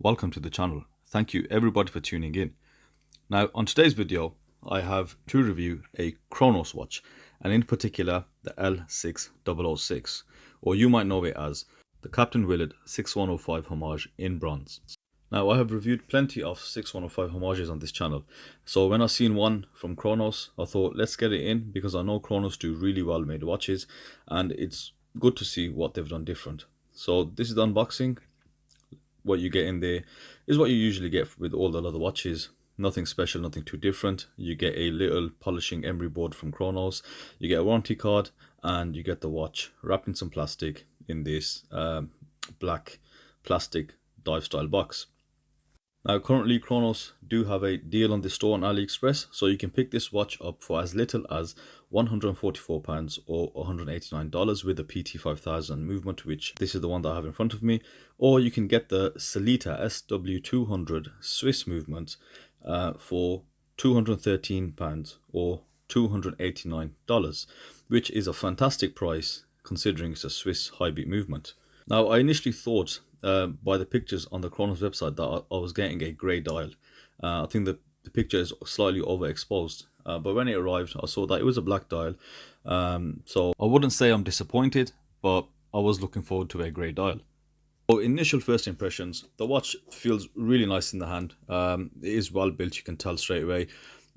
welcome to the channel. Thank you everybody for tuning in. Now on today's video I have to review a Cronos watch, and in particular the L6006, or you might know it as the Capt Willard 6105 homage in bronze. Now I have reviewed plenty of 6105 homages on this channel, so when I seen one from Cronos I thought let's get it in, because I know Cronos do really well made watches and it's good to see what they've done different. So this is the unboxing. What you get in there is what you usually get with all the other watches. Nothing special, nothing too different. You get a little polishing emery board from Cronos, you get a warranty card, and you get the watch wrapped in some plastic in this black plastic dive style box. Now currently Cronos do have a deal on the store on AliExpress, so you can pick this watch up for as little as £144 or $189 with the PT5000 movement, which this is the one that I have in front of me, or you can get the Sellita SW200 Swiss movement for £213 or $289, which is a fantastic price considering it's a Swiss Hi-Beat movement. Now I initially thought by the pictures on the Cronos website that I was getting a grey dial. I think the picture is slightly overexposed, but when it arrived I saw that it was a black dial, so I wouldn't say I'm disappointed, but I was looking forward to a grey dial. So initial first impressions, the watch feels really nice in the hand. It is well built, you can tell straight away.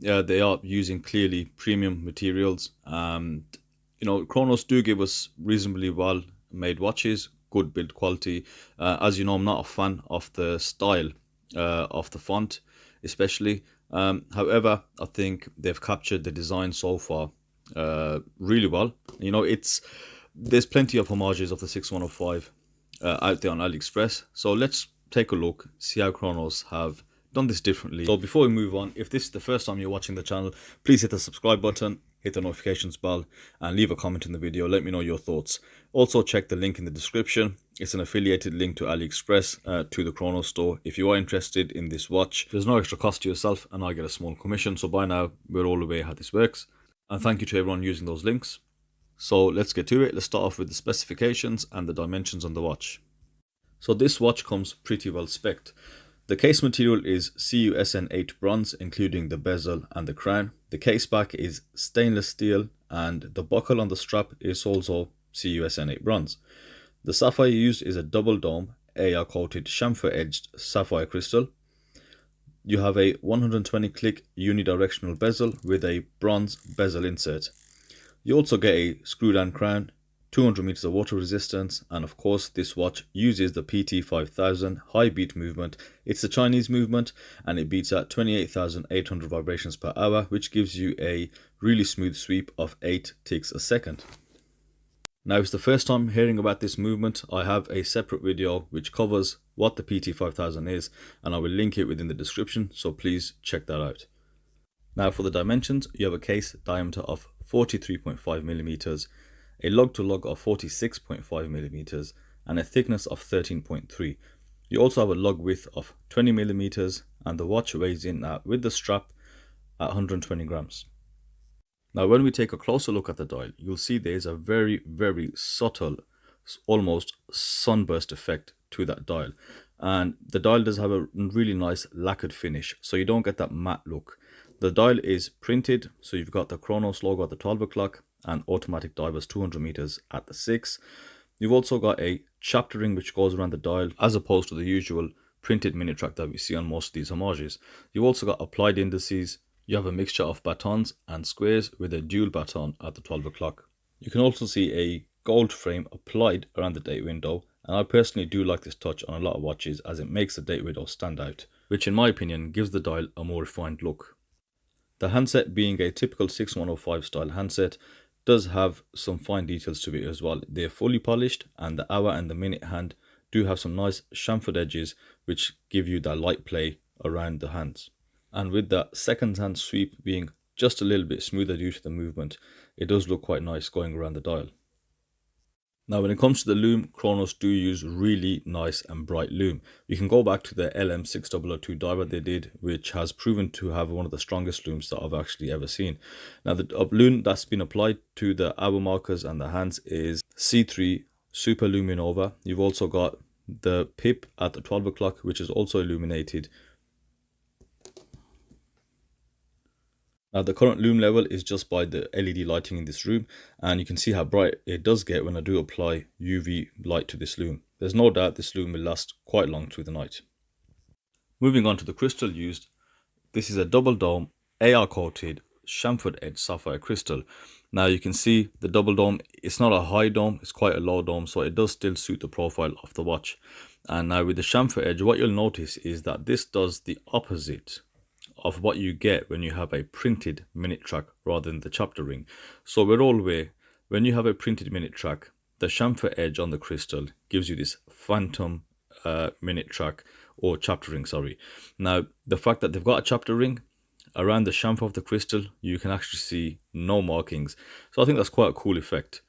They are using clearly premium materials. Cronos do give us reasonably well made watches, good build quality. As you know, I'm not a fan of the style of the font especially. However, I think they've captured the design so far really well. There's plenty of homages of the 6105 out there on AliExpress, so let's take a look, see how Cronos have done this differently. So before we move on, if this is the first time you're watching the channel, please hit the subscribe button, hit the notifications bell, and leave a comment in the video. Let me know your thoughts. Also check the link in the description. It's an affiliated link to AliExpress to the Cronos store. If you are interested in this watch, there's no extra cost to yourself and I get a small commission, so by now we're all aware how this works. And thank you to everyone using those links. So let's get to it. Let's start off with the specifications and the dimensions on the watch. So this watch comes pretty well spec'd. The case material is CUSN8 bronze, including the bezel and the crown. The case back is stainless steel, and the buckle on the strap is also CUSN8 bronze. The sapphire used is a double dome AR coated chamfer edged sapphire crystal. You have a 120 click unidirectional bezel with a bronze bezel insert. You also get a screw down crown, 200 meters of water resistance, and of course this watch uses the PT5000 Hi-Beat movement. It's the Chinese movement and it beats at 28,800 vibrations per hour, which gives you a really smooth sweep of 8 ticks a second. Now, if it's the first time hearing about this movement, I have a separate video which covers what the PT5000 is, and I will link it within the description, so please check that out. Now for the dimensions, you have a case diameter of 43.5 millimeters, a lug to lug of 46.5 millimeters, and a thickness of 13.3. You also have a lug width of 20 millimeters, and the watch weighs in with the strap at 120 grams. Now when we take a closer look at the dial, you'll see there's a very, very subtle, almost sunburst effect to that dial, and the dial does have a really nice lacquered finish, so you don't get that matte look. The dial is printed, so you've got the Cronos logo at the 12 o'clock and automatic divers 200 meters at the 6. You've also got a chapter ring which goes around the dial, as opposed to the usual printed minute track that we see on most of these homages. You've also got applied indices. You have a mixture of batons and squares with a dual baton at the 12 o'clock. You can also see a gold frame applied around the date window, and I personally do like this touch on a lot of watches as it makes the date window stand out, which in my opinion gives the dial a more refined look. The handset, being a typical 6105 style handset, does have some fine details to it as well. They're fully polished, and the hour and the minute hand do have some nice chamfered edges which give you that light play around the hands. And with that second hand sweep being just a little bit smoother due to the movement, it does look quite nice going around the dial. Now when it comes to the lume, Cronos do use really nice and bright lume. You can go back to the LM6002 diver they did, which has proven to have one of the strongest looms that I've actually ever seen. Now the lume that's been applied to the hour markers and the hands is C3 Super Luminova. You've also got the pip at the 12 o'clock, which is also illuminated. Now the current lume level is just by the LED lighting in this room, and you can see how bright it does get when I do apply UV light to this lume. There's no doubt this lume will last quite long through the night. Moving on to the crystal used, this is a double dome AR coated chamfered edge sapphire crystal. Now you can see the double dome, it's not a high dome, it's quite a low dome, so it does still suit the profile of the watch. And now with the chamfer edge, what you'll notice is that this does the opposite of what you get when you have a printed minute track rather than the chapter ring. So we're all aware, when you have a printed minute track, the chamfer edge on the crystal gives you this phantom minute track or chapter ring, sorry. Now the fact that they've got a chapter ring around the chamfer of the crystal, you can actually see no markings. So I think that's quite a cool effect.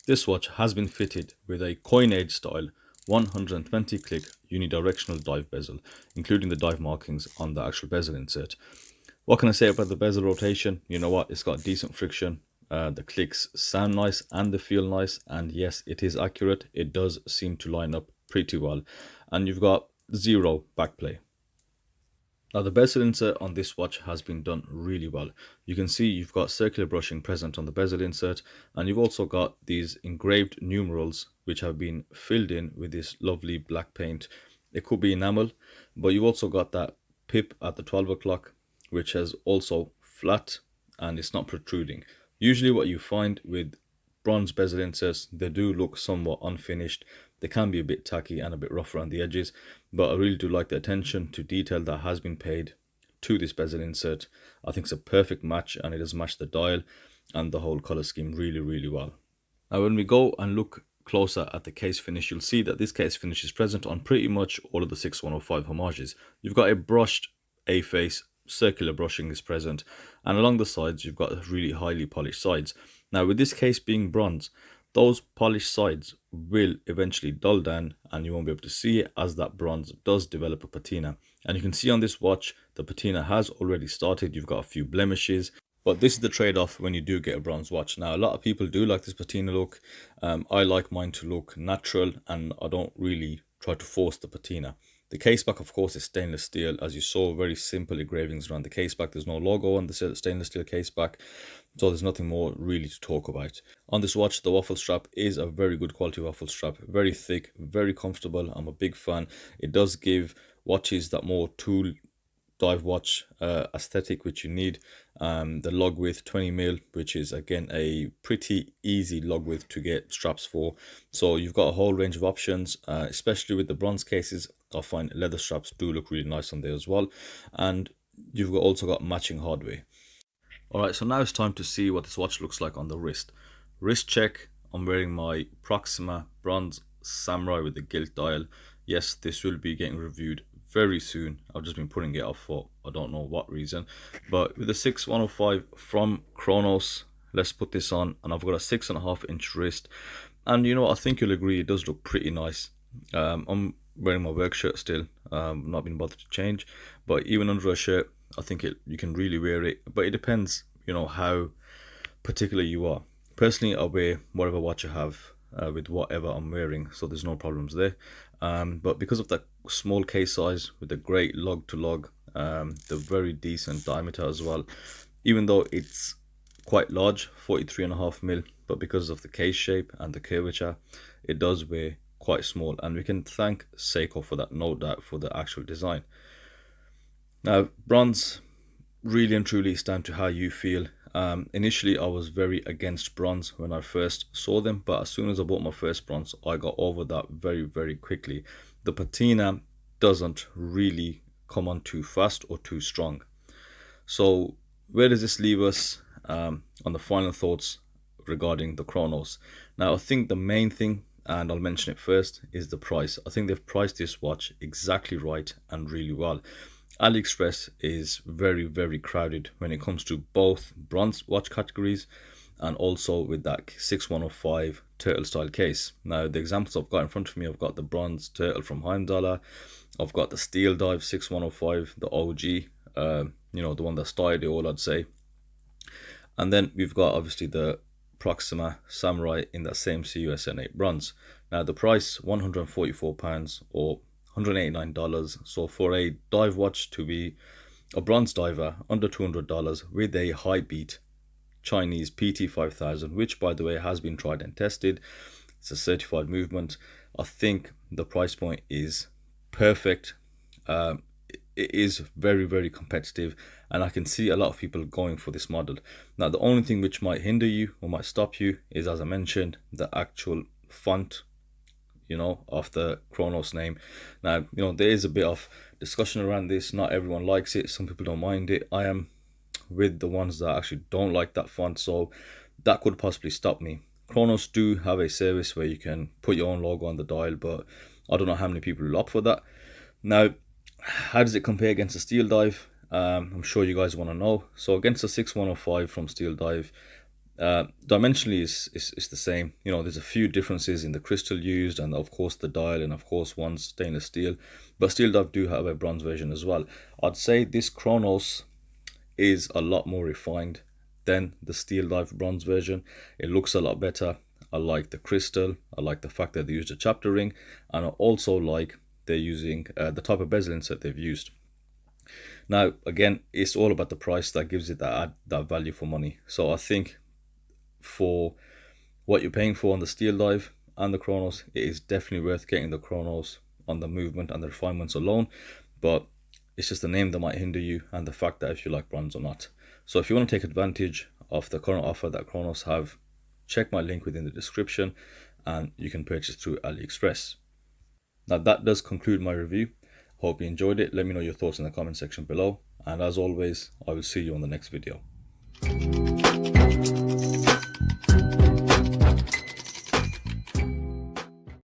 This watch has been fitted with a coin edge style 120 click unidirectional dive bezel, including the dive markings on the actual bezel insert. What can I say about the bezel rotation? You know what, it's got decent friction. The clicks sound nice and they feel nice, and yes, it is accurate. It does seem to line up pretty well, and you've got zero backplay. Now the bezel insert on this watch has been done really well. You can see you've got circular brushing present on the bezel insert, and you've also got these engraved numerals which have been filled in with this lovely black paint. It could be enamel, but you've also got that pip at the 12 o'clock, which is also flat and it's not protruding. Usually what you find with bronze bezel inserts, they do look somewhat unfinished. They can be a bit tacky and a bit rough around the edges, but I really do like the attention to detail that has been paid to this bezel insert. I think it's a perfect match, and it has matched the dial and the whole color scheme really, really well. Now when we go and look closer at the case finish, you'll see that this case finish is present on pretty much all of the 6105 homages. You've got a brushed A-face, circular brushing is present, and along the sides you've got really highly polished sides. Now with this case being bronze, those polished sides will eventually dull down and you won't be able to see it, as that bronze does develop a patina. And you can see on this watch the patina has already started. You've got a few blemishes, but this is the trade-off when you do get a bronze watch. Now a lot of people do like this patina look. I like mine to look natural, and I don't really try to force the patina. The case back, of course, is stainless steel. As you saw, very simple engravings around the case back. There's no logo on the stainless steel case back, so there's nothing more really to talk about. On this watch, the waffle strap is a very good quality waffle strap. Very thick, very comfortable. I'm a big fan. It does give watches that more tool dive watch aesthetic which you need. The lug width 20mm, which is again a pretty easy lug width to get straps for. So you've got a whole range of options, especially with the bronze cases. I find leather straps do look really nice on there as well, and you've also got matching hardware. Alright, so now it's time to see what this watch looks like on the wrist. Wrist check, I'm wearing my Proxima Bronze Samurai with the gilt dial. Yes, this will be getting reviewed very soon. I've just been putting it off for I don't know what reason. But with the 6105 from Cronos, let's put this on, and I've got a 6.5-inch wrist. And you know what, I think you'll agree it does look pretty nice. I'm wearing my work shirt still, not been bothered to change, but even under a shirt I think you can really wear it. But it depends, you know, how particular you are. Personally, I wear whatever watch I have with whatever I'm wearing, so there's no problems there. But because of that small case size with the great lug to lug, the very decent diameter as well, even though it's quite large, 43.5mm, but because of the case shape and the curvature, it does weigh quite small, and we can thank Seiko for that, no doubt, for the actual design. Now bronze, really and truly, it's down to how you feel. Initially I was very against bronze when I first saw them, but as soon as I bought my first bronze, I got over that very, very quickly. The patina doesn't really come on too fast or too strong. So where does this leave us on the final thoughts regarding the Cronos? Now I think the main thing, and I'll mention it first, is the price. I think they've priced this watch exactly right and really well. AliExpress is very, very crowded when it comes to both bronze watch categories and also with that 6105 turtle style case. Now the examples I've got in front of me, I've got the bronze turtle from Heimdallr, I've got the Steeldive 6105, the OG, you know, the one that started it all, I'd say. And then we've got obviously the Proxima Samurai in that same CUSN8 bronze. Now the price £144 or $189. So for a dive watch to be a bronze diver under $200 with a Hi-Beat Chinese PT5000, which by the way has been tried and tested, it's a certified movement, I think the price point is perfect. It is very, very competitive, and I can see a lot of people going for this model. Now the only thing which might hinder you or might stop you is, as I mentioned, the actual font, of the Cronos name. Now, there is a bit of discussion around this. Not everyone likes it. Some people don't mind it. I am with the ones that actually don't like that font, so that could possibly stop me. Cronos do have a service where you can put your own logo on the dial, but I don't know how many people will opt for that. Now, how does it compare against the Steeldive? I'm sure you guys want to know. So against the 6105 from Steeldive, dimensionally is the same. There's a few differences in the crystal used, and of course the dial, and of course one's stainless steel, but Steeldive do have a bronze version as well. I'd say this Cronos is a lot more refined than the Steeldive bronze version. It looks a lot better. I like the crystal. I like the fact that they used a chapter ring, and I also like they're using the type of bezel insert they've used. Now again, it's all about the price that gives it that value for money. So I think for what you're paying for on the Steeldive and the Cronos, it is definitely worth getting the Cronos on the movement and the refinements alone. But it's just the name that might hinder you, and the fact that if you like bronze or not. So if you want to take advantage of the current offer that Cronos have, check my link within the description and you can purchase through AliExpress. Now that does conclude my review. Hope you enjoyed it. Let me know your thoughts in the comment section below, and as always, I will see you on the next video.